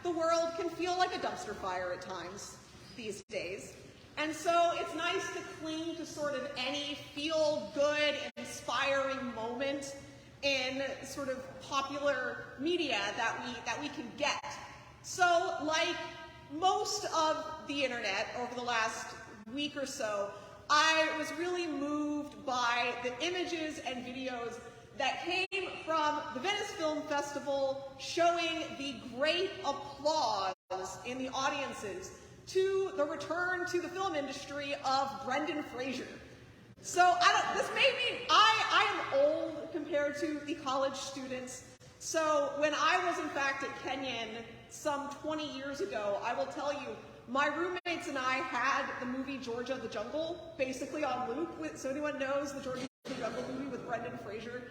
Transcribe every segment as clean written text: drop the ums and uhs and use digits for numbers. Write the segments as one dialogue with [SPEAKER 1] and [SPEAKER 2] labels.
[SPEAKER 1] the world can feel like a dumpster fire at times these days. And so it's nice to cling to sort of any feel-good, inspiring moment in sort of popular media that we can get. So like most of the internet over the last week or so, I was really moved by the images and videos that came from the Venice Film Festival showing the great applause in the audiences to the return to the film industry of Brendan Fraser. So this made me, I am old compared to the college students. So when I was in fact at Kenyon some 20 years ago, I will tell you, my roommates and I had the movie Georgia the Jungle basically on loop. So anyone knows the Georgia the Jungle movie with Brendan Fraser?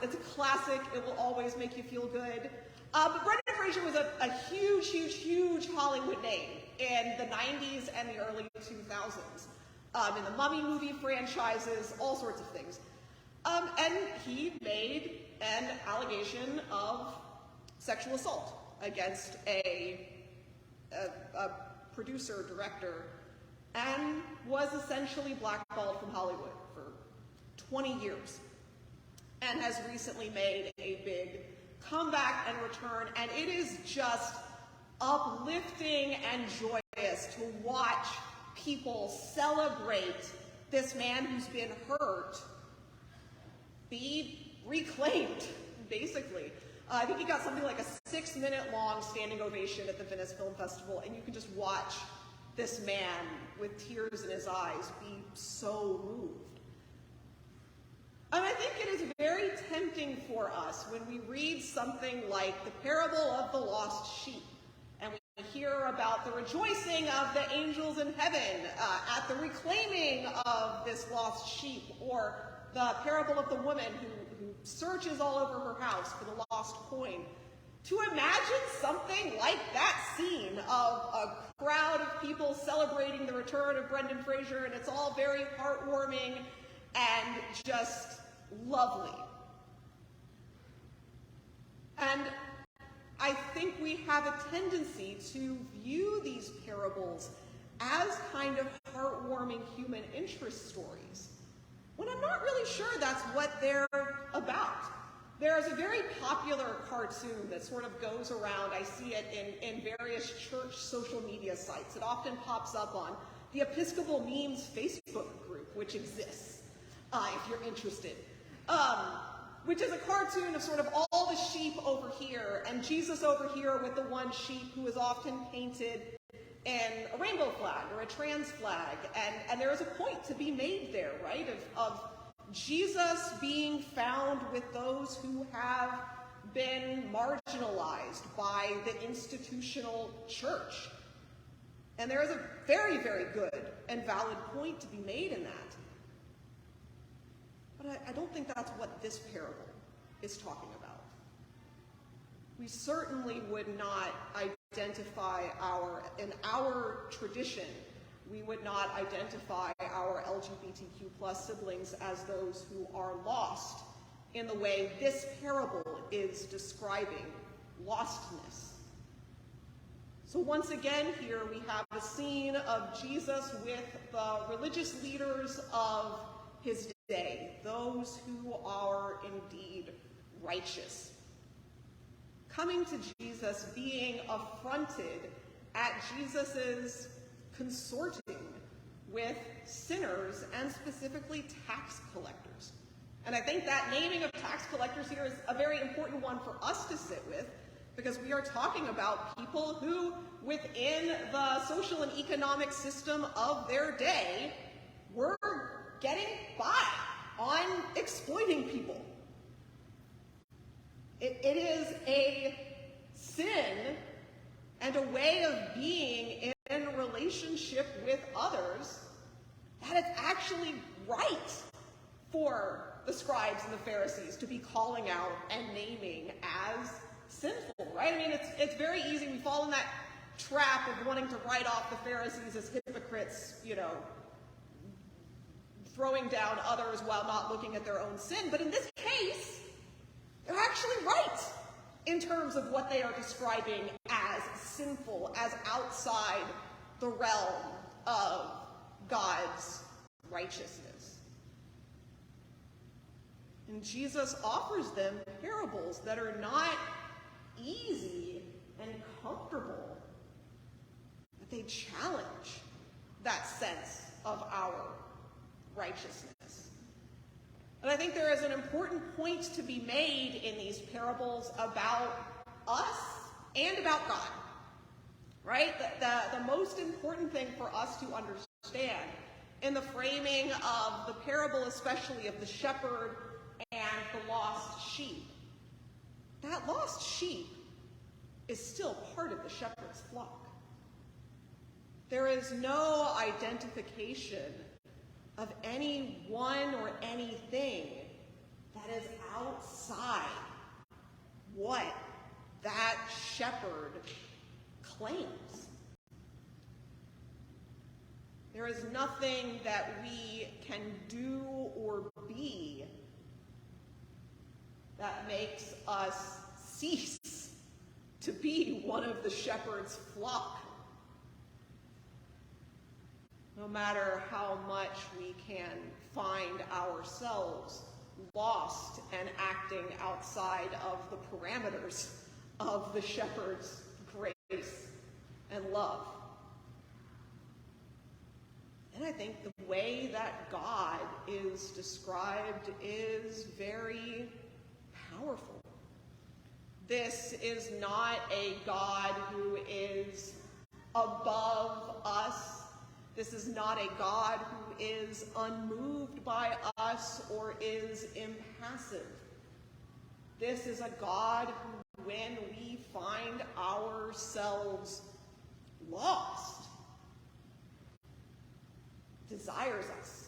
[SPEAKER 1] It's a classic. It will always make you feel good. But Brendan Fraser was a huge, huge, huge Hollywood name in the 90s and the early 2000s. In the Mummy movie franchises, all sorts of things. And he made an allegation of sexual assault against a producer, director, and was essentially blackballed from Hollywood for 20 years. And has recently made a big comeback and return, and it is just uplifting and joyous to watch people celebrate this man who's been hurt be reclaimed, basically. I think he got something like a 6-minute long standing ovation at the Venice Film Festival, and you can just watch this man with tears in his eyes be so moved. And I think it is very tempting for us when we read something like the parable of the lost sheep, and we hear about the rejoicing of the angels in heaven at the reclaiming of this lost sheep, or the parable of the woman who searches all over her house for the lost coin. To imagine something like that scene of a crowd of people celebrating the return of Brendan Fraser, and it's all very heartwarming and just lovely. And I think we have a tendency to view these parables as kind of heartwarming human interest stories, when I'm not really sure that's what they're about. There's a very popular cartoon that sort of goes around. I see it in various church social media sites. It often pops up on the Episcopal Memes Facebook group, which exists, if you're interested. Which is a cartoon of sort of all the sheep over here, and Jesus over here with the one sheep who is often painted in a rainbow flag or a trans flag. And there is a point to be made there, right, of Jesus being found with those who have been marginalized by the institutional church. And there is a very, very good and valid point to be made in that. But I don't think that's what this parable is talking about. We certainly would not identify in our tradition, we would not identify our LGBTQ plus siblings as those who are lost in the way this parable is describing lostness. So once again here we have a scene of Jesus with the religious leaders of his day, those who are indeed righteous, coming to Jesus, being affronted at Jesus's consorting with sinners, and specifically tax collectors. And I think that naming of tax collectors here is a very important one for us to sit with, because we are talking about people who, within the social and economic system of their day, were getting by on exploiting people. It is a sin and a way of being in relationship with others that it's actually right for the scribes and the Pharisees to be calling out and naming as sinful, right? I mean, it's very easy. We fall in that trap of wanting to write off the Pharisees as hypocrites, you know, throwing down others while not looking at their own sin. But in this case, they're actually right in terms of what they are describing as sinful, as outside the realm of God's righteousness. And Jesus offers them parables that are not easy and comfortable, but they challenge that sense of our righteousness. And I think there is an important point to be made in these parables about us and about God, right? The most important thing for us to understand in the framing of the parable, especially of the shepherd and the lost sheep, that lost sheep is still part of the shepherd's flock. There is no identification of anyone or anything that is outside what that shepherd claims. There is nothing that we can do or be that makes us cease to be one of the shepherd's flock. No matter how much we can find ourselves lost and acting outside of the parameters of the shepherd's grace and love. And I think the way that God is described is very powerful. This is not a God who is above us. This is not a God who is unmoved by us or is impassive. This is a God who, when we find ourselves lost, desires us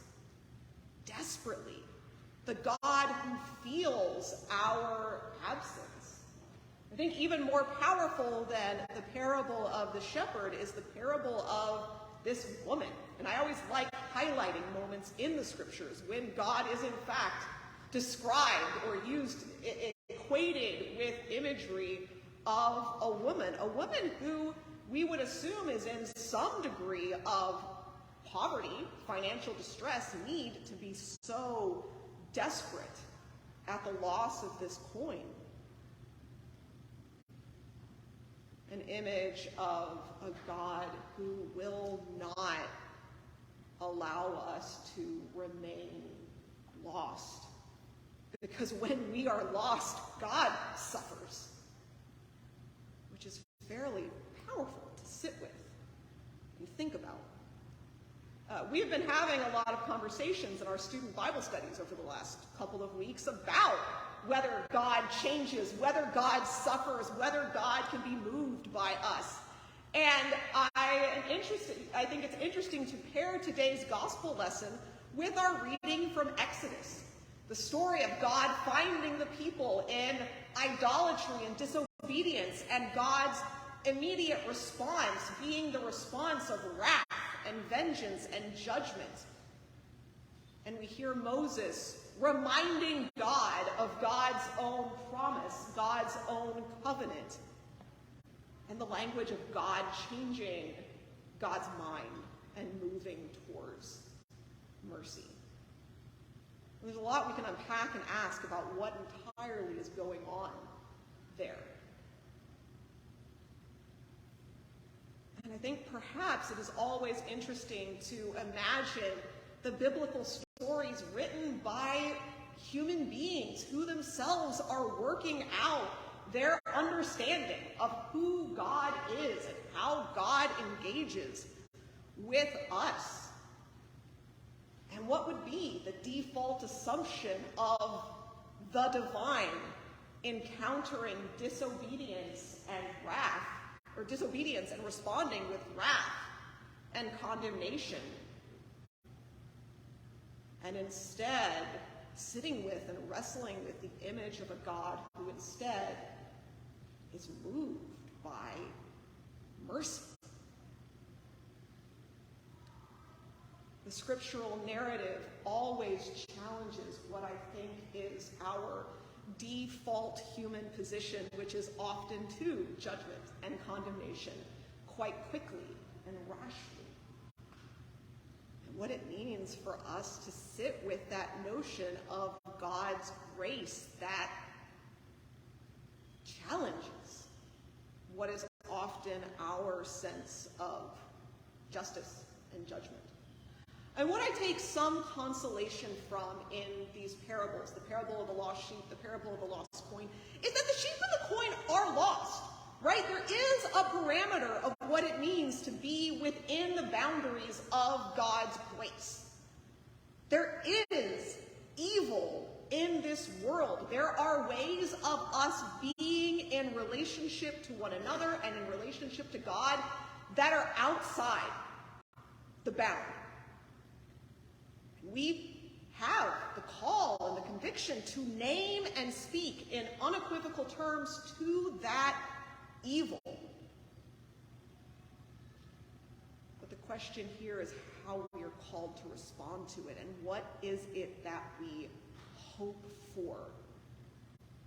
[SPEAKER 1] desperately. The God who feels our absence. I think even more powerful than the parable of the shepherd is the parable of this woman. And I always like highlighting moments in the scriptures when God is in fact described or used, equated with imagery of a woman who we would assume is in some degree of poverty, financial distress, need to be so desperate at the loss of this coin. An image of a God who will not allow us to remain lost. Because when we are lost, God suffers, which is fairly powerful to sit with and think about. We have been having a lot of conversations in our student Bible studies over the last couple of weeks about whether God changes, whether God suffers, whether God can be moved by us. And I think it's interesting to pair today's gospel lesson with our reading from Exodus, the story of God finding the people in idolatry and disobedience, and God's immediate response being the response of wrath and vengeance and judgment. And we hear Moses reminding God of God's own promise, God's own covenant, and the language of God changing God's mind and moving towards mercy. There's a lot we can unpack and ask about what entirely is going on there. And I think perhaps it is always interesting to imagine the biblical stories written by human beings who themselves are working out their understanding of who God is and how God engages with us. And what would be the default assumption of the divine encountering disobedience and wrath, or disobedience and responding with wrath and condemnation, and instead sitting with and wrestling with the image of a God who instead is moved by mercy. The scriptural narrative always challenges what I think is our default human position, which is often to judgment and condemnation, quite quickly and rashly. And what it means for us to sit with that notion of God's grace that challenges what is often our sense of justice and judgment. And what I take some consolation from in these parables, the parable of the lost sheep, the parable of the lost coin, is that the sheep and the coin are lost, right? There is a parameter of what it means to be within the boundaries of God's grace. There is evil in this world. There are ways of us being in relationship to one another and in relationship to God that are outside the bound. We have the call and the conviction to name and speak in unequivocal terms to that evil. But the question here is how we are called to respond to it, and what is it that we hope for,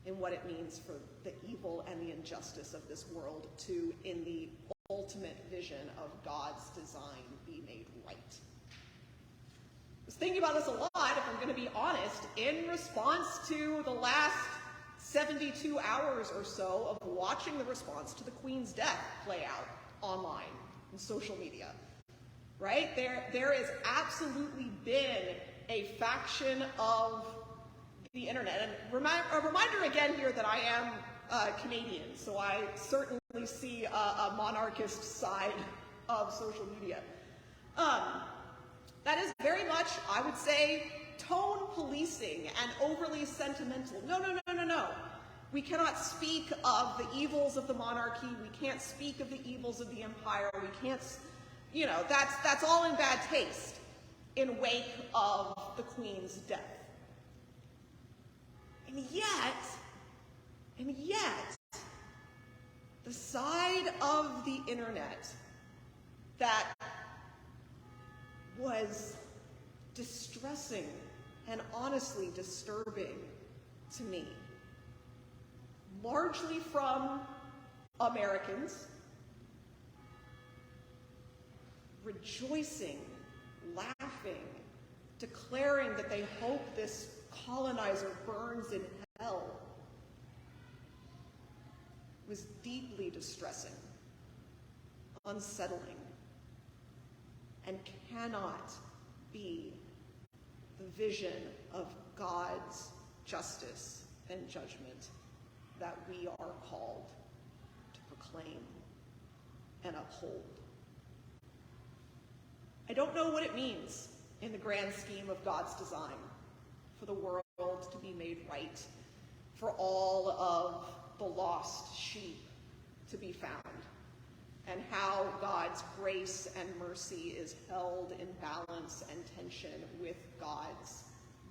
[SPEAKER 1] and what it means for the evil and the injustice of this world to, in the ultimate vision of God's design, be made right. I was thinking about this a lot, if I'm going to be honest, in response to the last 72 hours or so of watching the response to the Queen's death play out online and social media. Right? There has absolutely been a faction of the internet. And a reminder again here that I am Canadian, so I certainly see a monarchist side of social media. That is very much, I would say, tone policing and overly sentimental. No. We cannot speak of the evils of the monarchy. We can't speak of the evils of the empire. We can't, that's all in bad taste in wake of the Queen's death. And yet, the side of the internet that was distressing and honestly disturbing to me, largely from Americans rejoicing, laughing, declaring that they hope this colonizer burns in hell, was deeply distressing, unsettling, and cannot be the vision of God's justice and judgment that we are called to proclaim and uphold. I don't know what it means in the grand scheme of God's design for the world to be made right, for all of the lost sheep to be found, and how God's grace and mercy is held in balance and tension with God's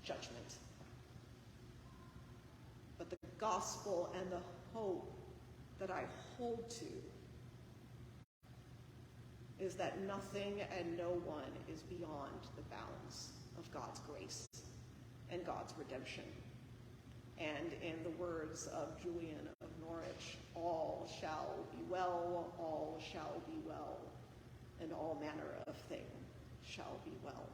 [SPEAKER 1] judgment. But the gospel and the hope that I hold to is that nothing and no one is beyond the bounds of God's grace and God's redemption. And in the words of Julian of Norwich, all shall be well, all shall be well, and all manner of thing shall be well.